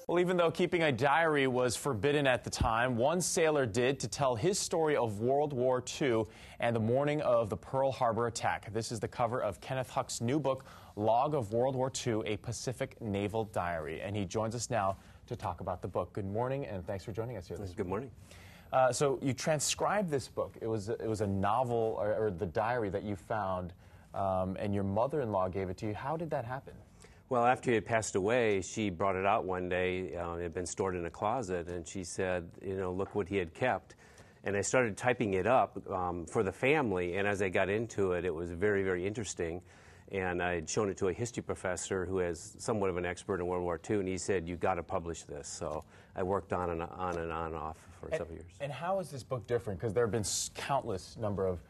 Well, even though keeping a diary was forbidden at the time, one sailor did to tell his story of World War II and the morning of the Pearl Harbor attack. This is the cover of Kenneth Huck's new book, Log of World War II, A Pacific Naval Diary. And he joins us now to talk about the book. Good morning, and thanks for joining us here this morning. Good morning. So you transcribed this book. It was a novel, or the diary that you found, and your mother-in-law gave it to you. How did that happen? Well, after he had passed away, she brought it out one day. It had been stored in a closet, and she said, look what he had kept. And I started typing it up for the family, and as I got into it, it was very, very interesting. And I had shown it to a history professor who is somewhat of an expert in World War II, and he said, you've got to publish this. So I worked on and off for several years. And how is this book different? Because there have been countless number of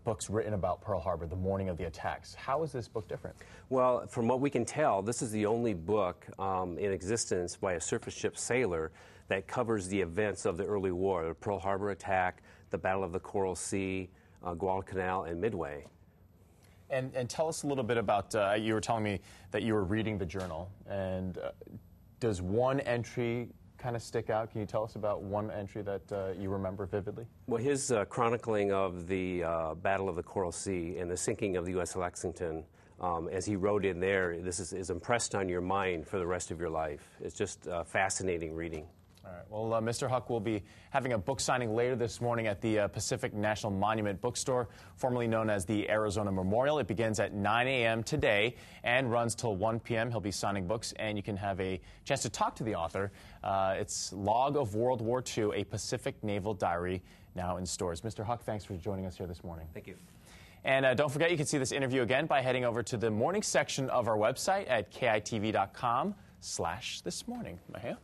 books written about Pearl Harbor, the morning of the attacks. How is this book different? Well, from what we can tell, this is the only book in existence by a surface ship sailor that covers the events of the early war, the Pearl Harbor attack, the Battle of the Coral Sea, Guadalcanal, and Midway. And tell us a little bit about, you were telling me that you were reading the journal, and does one entry kind of stick out? Can you tell us about one entry that you remember vividly? Well, his chronicling of the Battle of the Coral Sea and the sinking of the U.S. Lexington, as he wrote in there, this is impressed on your mind for the rest of your life. It's just fascinating reading. All right. Well, Mr. Huck will be having a book signing later this morning at the Pacific National Monument Bookstore, formerly known as the Arizona Memorial. It begins at 9 a.m. today and runs till 1 p.m. He'll be signing books, and you can have a chance to talk to the author. It's Log of World War II, A Pacific Naval Diary, now in stores. Mr. Huck, thanks for joining us here this morning. Thank you. And don't forget, you can see this interview again by heading over to the morning section of our website at kitv.com/thismorning. Mahia?